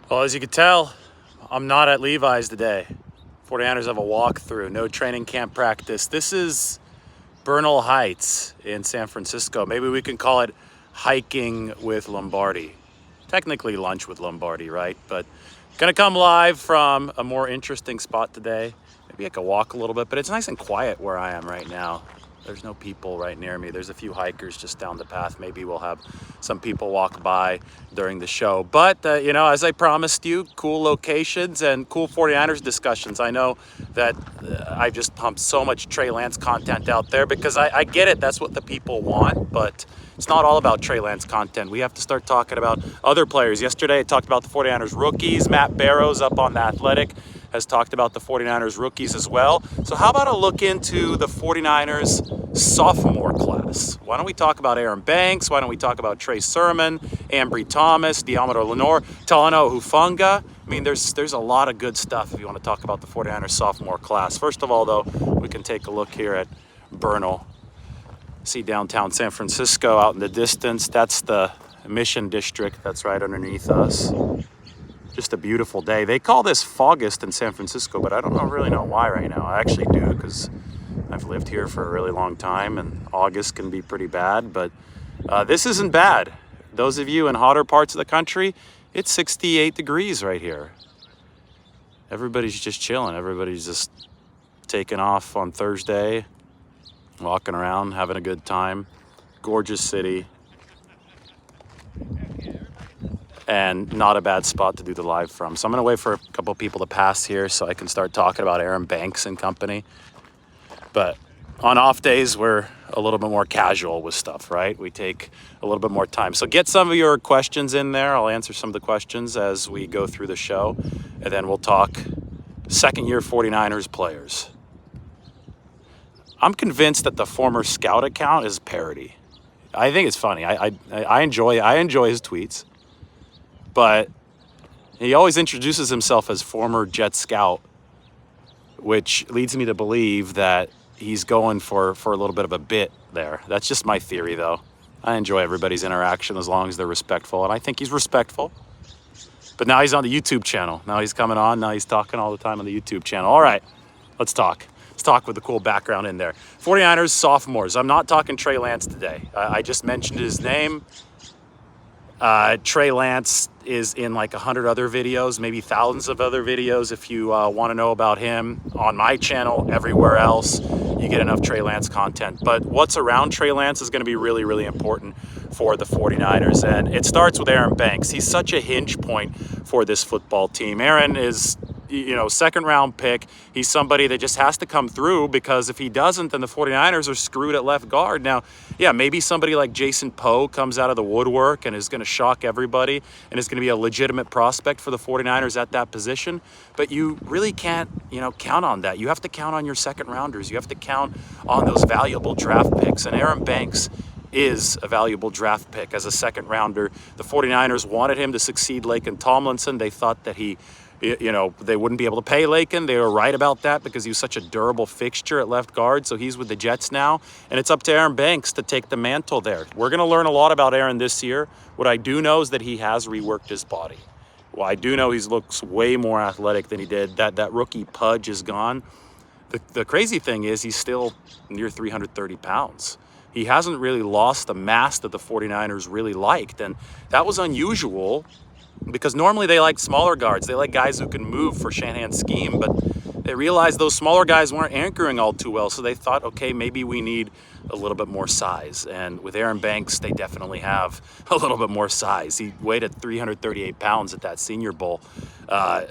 Well, as you can tell, I'm not at Levi's today. 49ers have a walkthrough, no training camp practice. This is Bernal Heights in San Francisco. Maybe we can call it hiking with Lombardi. Technically lunch with Lombardi, right? But gonna come live from a more interesting spot today. Maybe I could walk a little bit, but it's nice and quiet where I am right now. There's no people right near me. There's a few hikers just down the path. Maybe we'll have some people walk by during the show. But, as I promised you, cool locations and cool 49ers discussions. I know that I've just pumped so much Trey Lance content out there because I get it. That's what the people want. But it's not all about Trey Lance content. We have to start talking about other players. Yesterday, I talked about the 49ers rookies. Matt Barrows up on The Athletic has talked about the 49ers rookies as well. So how about a look into the 49ers sophomore class? Why don't we talk about Aaron Banks? Why don't we talk about Trey Sermon, Ambry Thomas, Diamador Lenore, Talanoa Hufanga? I mean, there's a lot of good stuff if you want to talk about the 49ers sophomore class. First of all, though, we can take a look here at Bernal. See downtown San Francisco out in the distance. That's the Mission District that's right underneath us. Just a beautiful day. They call this August in San Francisco, but I don't really know why right now. I actually do, because I've lived here for a really long time, and August can be pretty bad, but this isn't bad. Those of you in hotter parts of the country, it's 68 degrees right here. Everybody's just chilling. Everybody's just taking off on Thursday, walking around, having a good time. Gorgeous city. And not a bad spot to do the live from. So I'm gonna wait for a couple of people to pass here so I can start talking about Aaron Banks and company. But on off days, we're a little bit more casual with stuff, right? We take a little bit more time. So get some of your questions in there. I'll answer some of the questions as we go through the show. And then we'll talk second-year 49ers players. I'm convinced that the former scout account is parody. I think it's funny. I enjoy his tweets. But he always introduces himself as former Jet Scout, which leads me to believe that he's going for a little bit of a bit there. That's just my theory, though. I enjoy everybody's interaction as long as they're respectful, and I think he's respectful. But now he's on the YouTube channel. Now he's coming on. Now he's talking all the time on the YouTube channel. All right, let's talk. Let's talk with the cool background in there. 49ers sophomores. I'm not talking Trey Lance today. I just mentioned his name. Trey Lance is in like 100 other videos, maybe thousands of other videos. If you want to know about him on my channel, everywhere else, you get enough Trey Lance content. But what's around Trey Lance is going to be really, really important for the 49ers. And it starts with Aaron Banks. He's such a hinge point for this football team. Aaron is, second round pick. He's somebody that just has to come through, because if he doesn't, then the 49ers are screwed at left guard. Now, yeah, maybe somebody like Jason Poe comes out of the woodwork and is going to shock everybody and is going to be a legitimate prospect for the 49ers at that position. But you really can't, count on that. You have to count on your second rounders. You have to count on those valuable draft picks. And Aaron Banks is a valuable draft pick as a second rounder. The 49ers wanted him to succeed Laken Tomlinson. They thought that they wouldn't be able to pay Laken. They were right about that because he was such a durable fixture at left guard. So he's with the Jets now, and it's up to Aaron Banks to take the mantle there. We're going to learn a lot about Aaron this year. What I do know is that he has reworked his body. Well, I do know he looks way more athletic than he did. That rookie pudge is gone. The crazy thing is he's still near 330 pounds. He hasn't really lost the mass that the 49ers really liked, and that was unusual because normally they like smaller guards. They like guys who can move for Shanahan's scheme, but they realized those smaller guys weren't anchoring all too well, so they thought, okay, maybe we need a little bit more size. And with Aaron Banks, they definitely have a little bit more size. He weighed at 338 pounds at that Senior Bowl.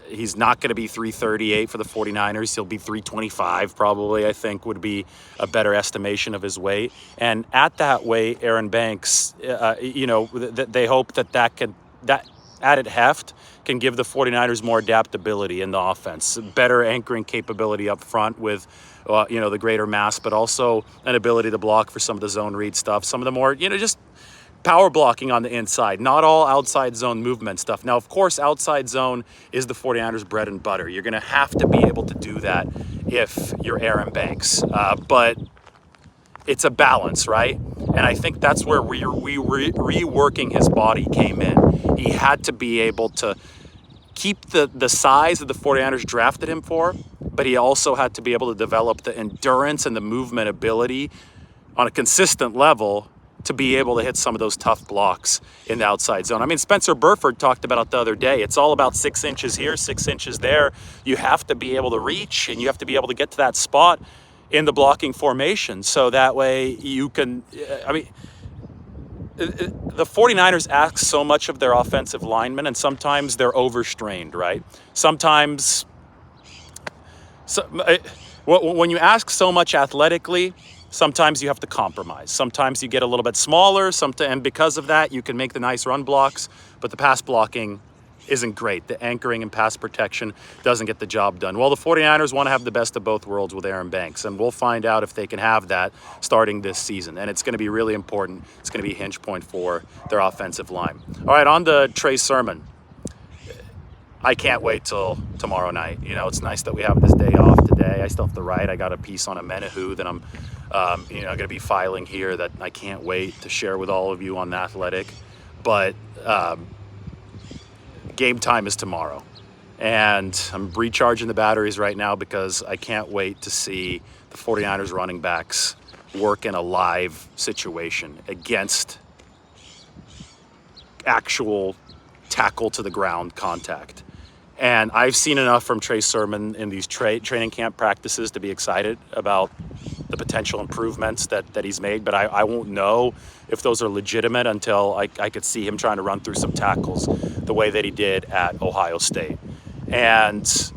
He's not going to be 338 for the 49ers. He'll be 325 probably, I think, would be a better estimation of his weight. And at that weight, Aaron Banks, they hope that added heft can give the 49ers more adaptability in the offense, better anchoring capability up front with, the greater mass, but also an ability to block for some of the zone read stuff, some of the more, just power blocking on the inside, not all outside zone movement stuff. Now, of course, outside zone is the 49ers bread and butter. You're going to have to be able to do that if you're Aaron Banks, but it's a balance, right? And I think that's where reworking his body came in. He had to be able to keep the size that the 49ers drafted him for, but he also had to be able to develop the endurance and the movement ability on a consistent level to be able to hit some of those tough blocks in the outside zone. I mean, Spencer Burford talked about it the other day. It's all about 6 inches here, 6 inches there. You have to be able to reach, and you have to be able to get to that spot in the blocking formation, so that way you can, I mean, the 49ers ask so much of their offensive linemen, and sometimes they're overstrained, right? Sometimes, when you ask so much athletically, sometimes you have to compromise. Sometimes you get a little bit smaller, and because of that, you can make the nice run blocks, but the pass blocking isn't great. The anchoring and pass protection doesn't get the job done. Well, the 49ers want to have the best of both worlds with Aaron Banks, and we'll find out if they can have that starting this season. And it's going to be really important. It's going to be a hinge point for their offensive line. All right, on to Trey Sermon. I can't wait till tomorrow night. You know, it's nice that we have this day off today. I still have to write. I got a piece on a Menahu that I'm going to be filing here that I can't wait to share with all of you on The Athletic. But game time is tomorrow, and I'm recharging the batteries right now because I can't wait to see the 49ers running backs work in a live situation against actual tackle to the ground contact. And I've seen enough from Trey Sermon in these training camp practices to be excited about the potential improvements that he's made, but I won't know if those are legitimate until I could see him trying to run through some tackles the way that he did at Ohio State. And,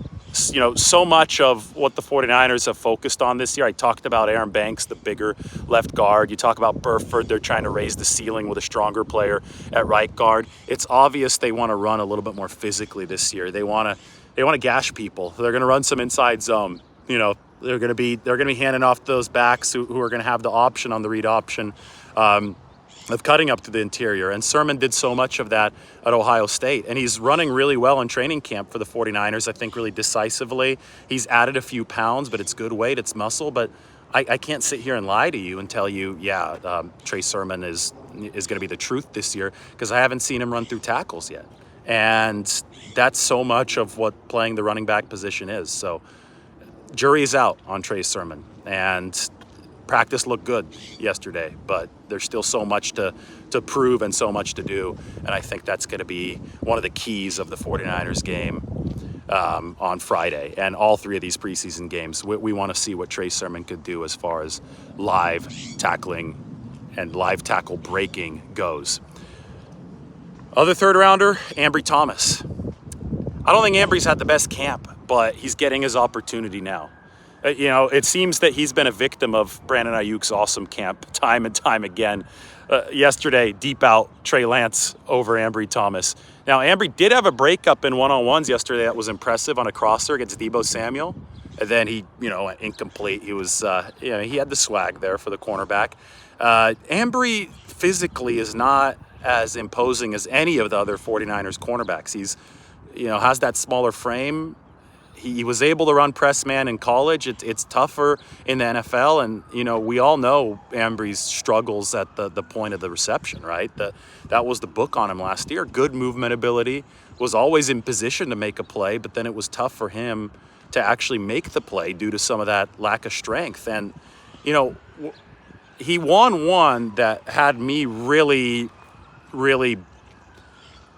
you know, so much of what the 49ers have focused on this year, I talked about Aaron Banks, the bigger left guard. You talk about Burford, they're trying to raise the ceiling with a stronger player at right guard. It's obvious they want to run a little bit more physically this year. They want to gash people. They're going to run some inside zone. You know, they're going to be handing off those backs who are going to have the option on the read option of cutting up to the interior. And Sermon did so much of that at Ohio State. And he's running really well in training camp for the 49ers, I think really decisively. He's added a few pounds, but it's good weight, it's muscle. But I can't sit here and lie to you and tell you, Trey Sermon is going to be the truth this year, because I haven't seen him run through tackles yet. And that's so much of what playing the running back position is. So jury is out on Trey Sermon. And practice looked good yesterday, but there's still so much to prove and so much to do. And I think that's going to be one of the keys of the 49ers game on Friday. And all three of these preseason games, we want to see what Trey Sermon could do as far as live tackling and live tackle breaking goes. Other third rounder, Ambry Thomas. I don't think Ambry's had the best camp, but he's getting his opportunity now. It seems that he's been a victim of Brandon Ayuk's awesome camp time and time again. Yesterday, deep out Trey Lance over Ambry Thomas. Now, Ambry did have a breakup in one-on-ones yesterday that was impressive on a crosser against Deebo Samuel. And then he, went incomplete. He was, he had the swag there for the cornerback. Ambry physically is not as imposing as any of the other 49ers cornerbacks. He's, has that smaller frame. He was able to run press man in college. It's tougher in the NFL, and we all know Ambry's struggles at the point of the reception, right? That was the book on him last year. Good movement ability, was always in position to make a play, but then it was tough for him to actually make the play due to some of that lack of strength. And he won one that had me really, really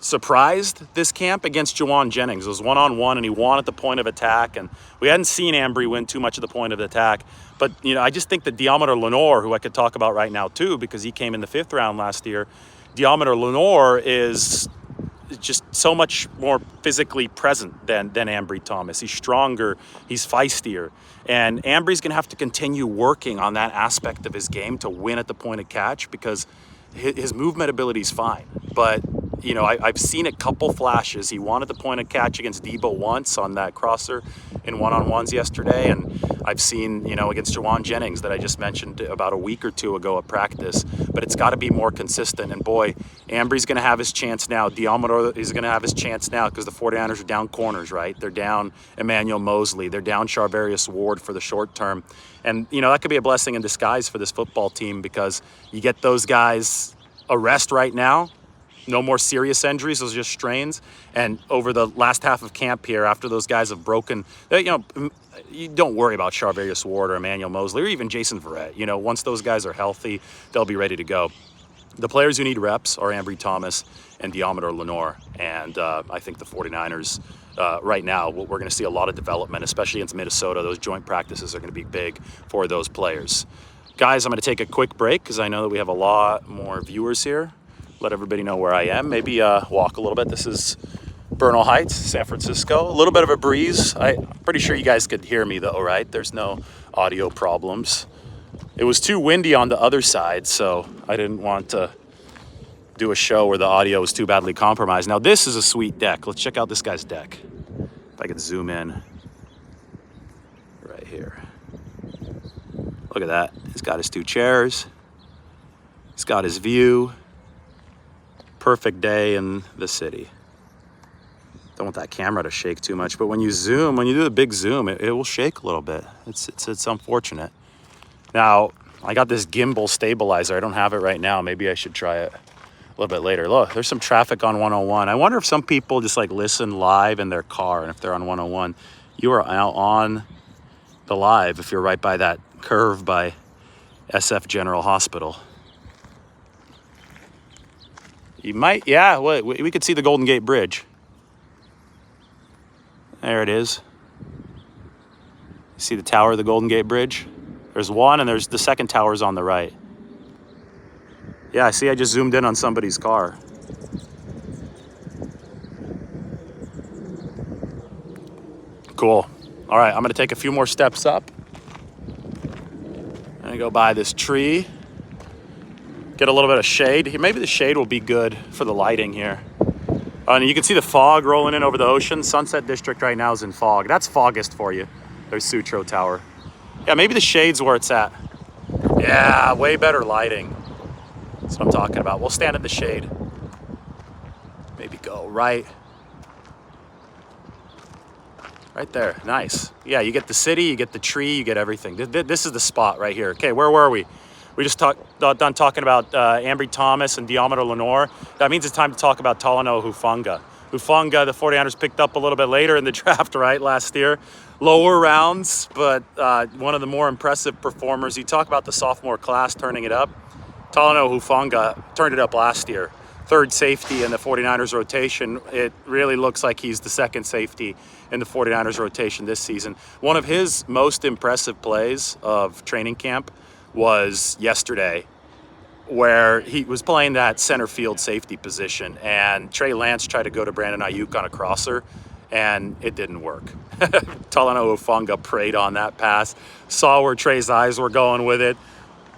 surprised this camp against Juwan Jennings. It was one-on-one, and he won at the point of attack, and we hadn't seen Ambry win too much at the point of attack. But, I just think that Diamoter Lenore, who I could talk about right now too, because he came in the 5th round last year, Diamoter Lenore is just so much more physically present than Ambry Thomas. He's stronger, he's feistier, and Ambry's going to have to continue working on that aspect of his game to win at the point of catch, because his movement ability is fine. But I've seen a couple flashes. He won at the point of catch against Deebo once on that crosser in one-on-ones yesterday, and I've seen, against Juwan Jennings that I just mentioned about a week or two ago at practice. But it's got to be more consistent, and boy, Ambry's going to have his chance now. Diamoter is going to have his chance now, because the 49ers are down corners, right? They're down Emmanuel Mosley. They're down Charvarius Ward for the short term. And, that could be a blessing in disguise for this football team, because you get those guys a rest right now, no more serious injuries, those are just strains. And over the last half of camp here, after those guys have broken, you don't worry about Charvarius Ward or Emmanuel Mosley or even Jason Verrett. Once those guys are healthy, they'll be ready to go. The players who need reps are Ambry Thomas and Diomedor Lenore. And I think the 49ers, right now, we're going to see a lot of development, especially against Minnesota. Those joint practices are going to be big for those players. Guys, I'm going to take a quick break because I know that we have a lot more viewers here. Let everybody know where I am. Maybe walk a little bit. This is Bernal Heights, San Francisco. A little bit of a breeze. I'm pretty sure you guys could hear me though, right? There's no audio problems. It was too windy on the other side, so I didn't want to do a show where the audio was too badly compromised. Now this is a sweet deck. Let's check out this guy's deck. If I could zoom in right here. Look at that. He's got his 2 chairs. He's got his view. Perfect day in the city. Don't want that camera to shake too much, but when you do the big zoom, it will shake a little bit. It's unfortunate. Now, I got this gimbal stabilizer. I don't have it right now. Maybe I should try it a little bit later. Look, there's some traffic on 101. I wonder if some people just listen live in their car, and if they're on 101, you are out on the live if you're right by that curve by SF General Hospital. You might, yeah, we could see the Golden Gate Bridge. There it is. You see the tower of the Golden Gate Bridge? There's one, and there's the second tower's on the right. Yeah, I see, I just zoomed in on somebody's car. Cool. All right, I'm gonna take a few more steps up. I'm gonna go by this tree. Get a little bit of shade. Maybe the shade will be good for the lighting here. And you can see the fog rolling in over the ocean. Sunset District right now is in fog. That's foggist for you. There's Sutro Tower. Yeah, maybe the shade's where it's at. Yeah, way better lighting. That's what I'm talking about. We'll stand in the shade. Maybe go right there. Nice. Yeah, you get the city, you get the tree, you get everything. This is the spot right here. Okay, where were we? We just done talking about Ambry Thomas and Diomedor Lenore. That means it's time to talk about Talanoa Hufanga. Hufanga, the 49ers picked up a little bit later in the draft, right, last year. Lower rounds, but one of the more impressive performers. You talk about the sophomore class turning it up. Talanoa Hufanga turned it up last year. 3rd safety in the 49ers rotation. It really looks like he's the 2nd safety in the 49ers rotation this season. One of his most impressive plays of training camp was yesterday, where he was playing that center field safety position, and Trey Lance tried to go to Brandon Ayuk on a crosser, and it didn't work. Talanoa Hufanga preyed on that pass, saw where Trey's eyes were going with it,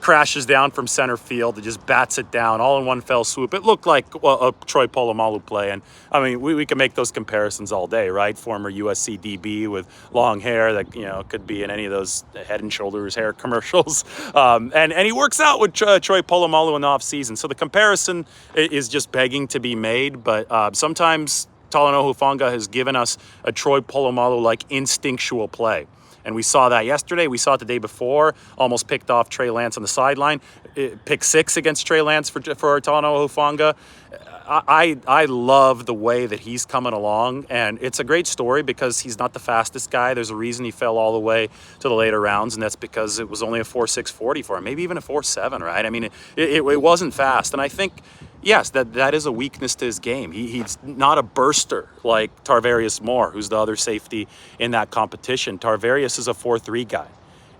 crashes down from center field and just bats it down all in one fell swoop. It looked like a Troy Polamalu play. And I mean, we can make those comparisons all day, right? Former USC DB with long hair that, could be in any of those Head and Shoulders hair commercials. And he works out with Troy Polamalu in the offseason. So the comparison is just begging to be made. But sometimes Talanoa Hufanga has given us a Troy Polamalu-like instinctual play. And we saw that yesterday. We saw it the day before. Almost picked off Trey Lance on the sideline. Pick 6 against Trey Lance for Talanoa Hufanga. I love the way that he's coming along. And it's a great story because he's not the fastest guy. There's a reason he fell all the way to the later rounds, and that's because it was only a 4.6 40 for him. Maybe even a 4.7, right? I mean, it wasn't fast. And I think, yes, that is a weakness to his game. He's not a burster like Tarvarius Moore, who's the other safety in that competition. Tarvarius is a 4.3 guy.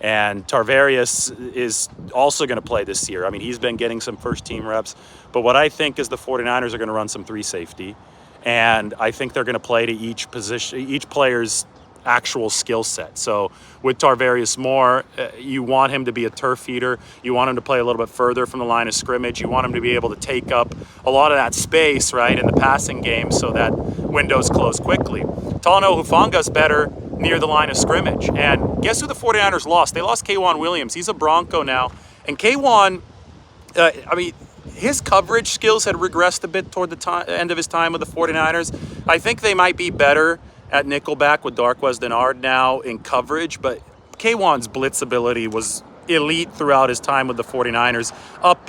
And Tarvarius is also going to play this year. I mean, he's been getting some first-team reps. But what I think is the 49ers are going to run some 3 safety. And I think they're going to play to each position, each player's actual skill set. So with Tarvarius Moore, you want him to be a turf feeder. You want him to play a little bit further from the line of scrimmage. You want him to be able to take up a lot of that space, right, in the passing game so that windows close quickly. Talanoa Hufanga's better near the line of scrimmage. And guess who the 49ers lost? They lost K'Wan Williams. He's a Bronco now. And K'Wan, his coverage skills had regressed a bit toward the end of his time with the 49ers. I think they might be better at nickelback with Darqueze Dennard now in coverage, but K'Wan's blitz ability was elite throughout his time with the 49ers up,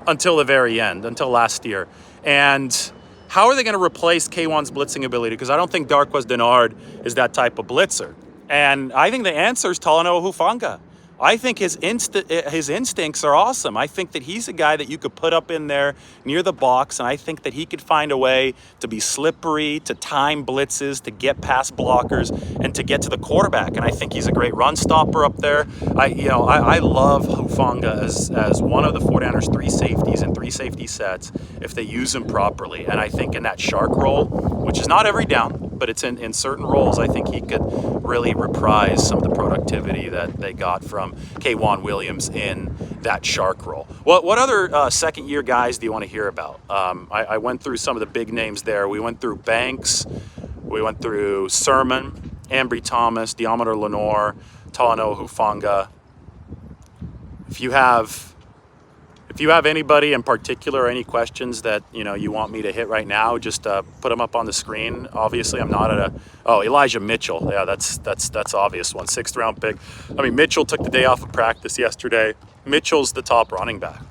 until the very end, until last year. And how are they going to replace K1's blitzing ability? Because I don't think Darqueze Dennard is that type of blitzer. And I think the answer is Talanoa Hufanga. I think his instincts are awesome. I think that he's a guy that you could put up in there near the box, and I think that he could find a way to be slippery, to time blitzes, to get past blockers, and to get to the quarterback. And I think he's a great run stopper up there. I love Hufanga as one of the 49ers' three safeties and three safety sets if they use him properly. And I think in that shark role, which is not every down, but it's in certain roles, I think he could really reprise some of the productivity that they got from K1 Williams in that shark role. What other second-year guys do you want to hear about? I went through some of the big names there. We went through Banks. We went through Sermon, Ambry Thomas, Diameter Lenore, Talanoa Hufanga. If you have anybody in particular, any questions that you want me to hit right now, just put them up on the screen. Obviously, I'm not at Elijah Mitchell. Yeah, that's obvious one. 6th round pick. I mean, Mitchell took the day off of practice yesterday. Mitchell's the top running back.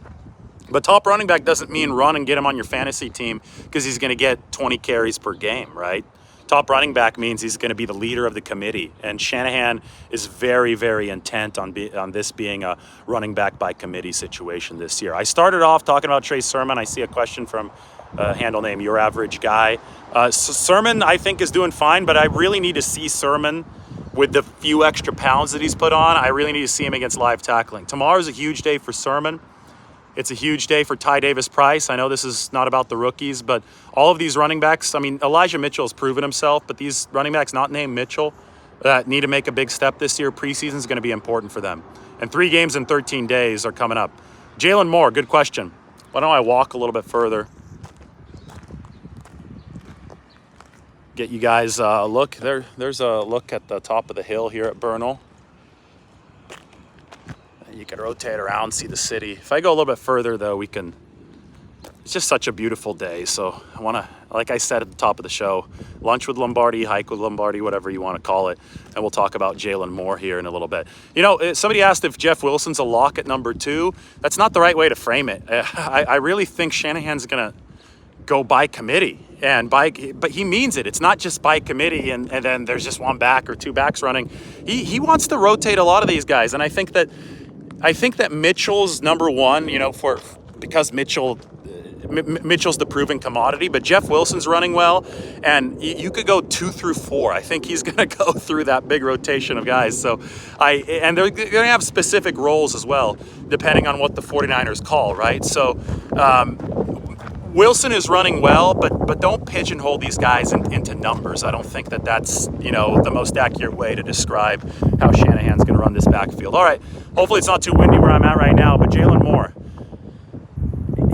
But top running back doesn't mean run and get him on your fantasy team because he's going to get 20 carries per game, right? Top running back means he's going to be the leader of the committee. And Shanahan is very, very intent on this being a running back by committee situation this year. I started off talking about Trey Sermon. I see a question from a handle name Your Average Guy. Sermon, I think, is doing fine, but I really need to see Sermon with the few extra pounds that he's put on. I really need to see him against live tackling. Tomorrow's a huge day for Sermon. It's a huge day for Ty Davis-Price. I know this is not about the rookies, but all of these running backs, I mean, Elijah Mitchell has proven himself, but these running backs not named Mitchell that need to make a big step this year, preseason is going to be important for them. And 3 games in 13 days are coming up. Jalen Moore, good question. Why don't I walk a little bit further? Get you guys a look. There's a look at the top of the hill here at Bernal. You can rotate around, see the city. If I go a little bit further, though, it's just such a beautiful day. So I want to, like I said at the top of the show, lunch with Lombardi, hike with Lombardi, whatever you want to call it. And we'll talk about Jalen Moore here in a little bit. Somebody asked if Jeff Wilson's a lock at number 2. That's not the right way to frame it. I really think Shanahan's going to go by committee. But he means it. It's not just by committee and then there's just one back or 2 backs running. He wants to rotate a lot of these guys. And I think that Mitchell's number 1, because Mitchell's the proven commodity, but Jeff Wilson's running well, and you could go 2 through 4. I think he's going to go through that big rotation of guys. So and they're going to have specific roles as well, depending on what the 49ers call, right? So Wilson is running well, but don't pigeonhole these guys into numbers. I don't think that's the most accurate way to describe how Shanahan's going to run this backfield. All right, hopefully it's not too windy where I'm at right now, but Jalen Moore,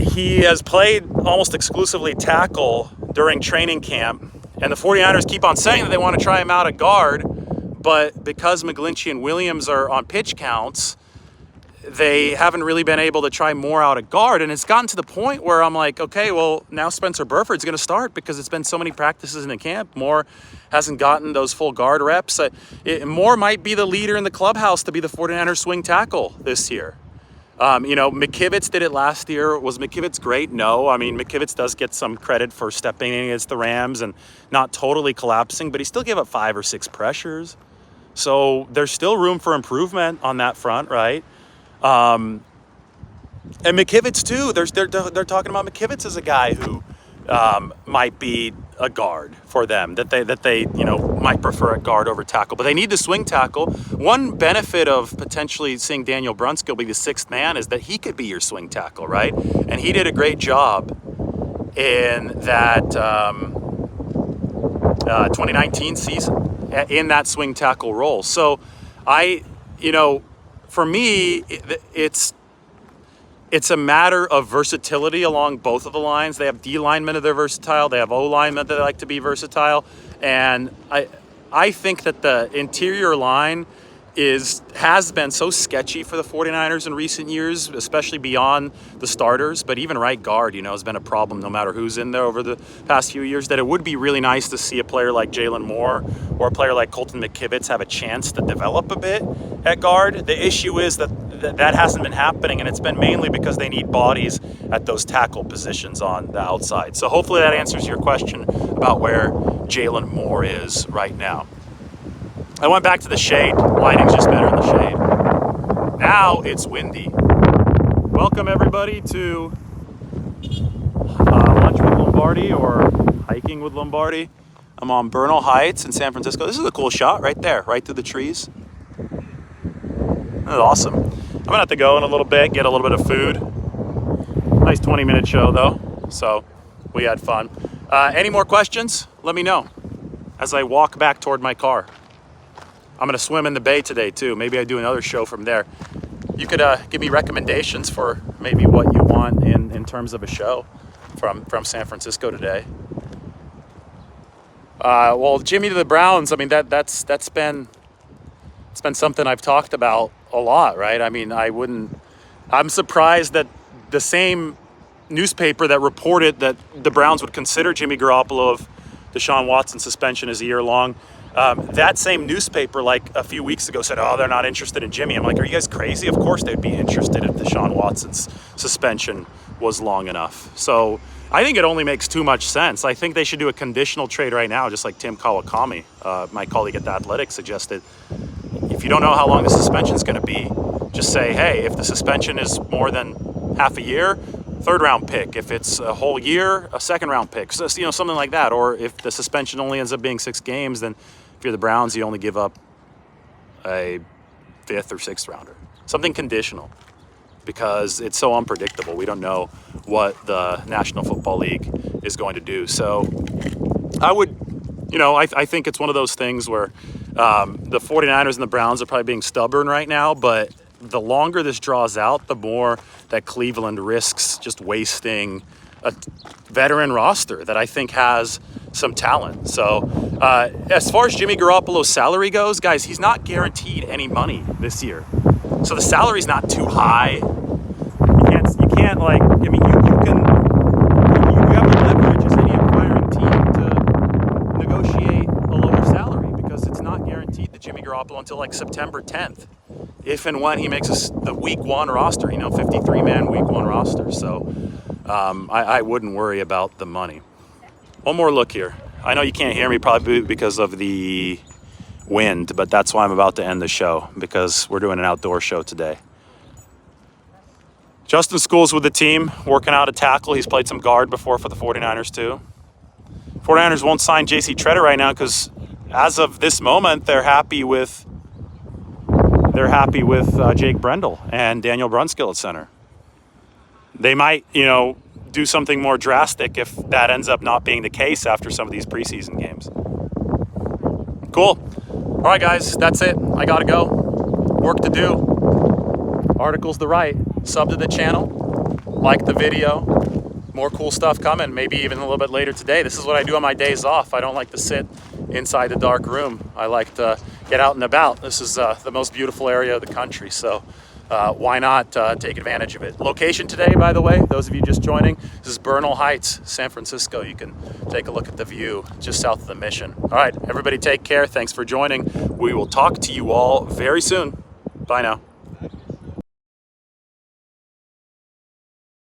he has played almost exclusively tackle during training camp, and the 49ers keep on saying that they want to try him out at guard, but because McGlinchey and Williams are on pitch counts, they haven't really been able to try Moore out at guard. And it's gotten to the point where I'm like, okay, well, now Spencer Burford's going to start because it's been so many practices in the camp. Moore hasn't gotten those full guard reps. Moore might be the leader in the clubhouse to be the 49ers swing tackle this year. McKivitz did it last year. Was McKivitz great? No. I mean, McKivitz does get some credit for stepping in against the Rams and not totally collapsing, but he still gave up 5 or 6 pressures. So there's still room for improvement on that front, right? And McKivitz too. They're talking about McKivitz as a guy who might be a guard for them, that they might prefer a guard over tackle, but they need the swing tackle. One benefit of potentially seeing Daniel Brunskill be the 6th man is that he could be your swing tackle, right? And he did a great job in that 2019 season in that swing tackle role. So for me, it's a matter of versatility along both of the lines. They have D linemen that are versatile. They have O linemen that like to be versatile. And I think that the interior line has been so sketchy for the 49ers in recent years, especially beyond the starters. But even right guard, has been a problem no matter who's in there over the past few years, that it would be really nice to see a player like Jalen Moore or a player like Colton McKivitz have a chance to develop a bit at guard. The issue is that that hasn't been happening, and it's been mainly because they need bodies at those tackle positions on the outside. So hopefully that answers your question about where Jalen Moore is right now. I went back to the shade. Lighting's just better in the shade. Now it's windy. Welcome everybody to lunch with Lombardi or hiking with Lombardi. I'm on Bernal Heights in San Francisco. This is a cool shot right there, right through the trees. That's awesome. I'm gonna have to go in a little bit, get a little bit of food. Nice 20-minute show though, so we had fun. Any more questions? Let me know as I walk back toward my car. I'm gonna swim in the bay today too. Maybe I do another show from there. You could give me recommendations for maybe what you want in terms of a show from San Francisco today. Well, Jimmy to the Browns, I mean, that's been something I've talked about a lot, right? I mean, I'm surprised that the same newspaper that reported that the Browns would consider Jimmy Garoppolo of Deshaun Watson's suspension as a year long, that same newspaper like a few weeks ago said, oh, they're not interested in Jimmy. I'm like, are you guys crazy? Of course they'd be interested if Deshaun Watson's suspension was long enough. So I think it only makes too much sense. I think they should do a conditional trade right now, just like Tim Kawakami, my colleague at The Athletic, suggested. If you don't know how long the suspension is going to be, just say, hey, if the suspension is more than half a year, third-round pick. If it's a whole year, a second-round pick. So, something like that. Or if the suspension only ends up being 6 games, then if you're the Browns, you only give up a 5th or 6th rounder. Something conditional, because it's so unpredictable. We don't know what the National Football League is going to do. So I would, I think it's one of those things where the 49ers and the Browns are probably being stubborn right now, but the longer this draws out, the more that Cleveland risks just wasting a veteran roster that I think has some talent. So as far as Jimmy Garoppolo's salary goes, guys, he's not guaranteed any money this year. So the salary's not too high. You can't like, I mean, you have the leverage as any acquiring team to negotiate a lower salary, because it's not guaranteed to Jimmy Garoppolo until like September 10th. If and when he makes the week 1 roster, 53-man week 1 roster. So I wouldn't worry about the money. One more look here. I know you can't hear me probably because of the wind, but that's why I'm about to end the show, because we're doing an outdoor show today. Justin School's with the team, working out a tackle. He's played some guard before for the 49ers too. 49ers won't sign J.C. Tretter right now because as of this moment, they're happy with Jake Brendel and Daniel Brunskill at center. They might, do something more drastic if that ends up not being the case after some of these preseason games. Cool. All right, guys, that's it. I got to go. Work to do. Articles to write. Sub to the channel. Like the video. More cool stuff coming, maybe even a little bit later today. This is what I do on my days off. I don't like to sit inside the dark room. I like to get out and about. This is the most beautiful area of the country, so why not take advantage of it? Location today, by the way, those of you just joining, this is Bernal Heights, San Francisco. You can take a look at the view just south of the Mission. All right, everybody take care. Thanks for joining. We will talk to you all very soon. Bye now.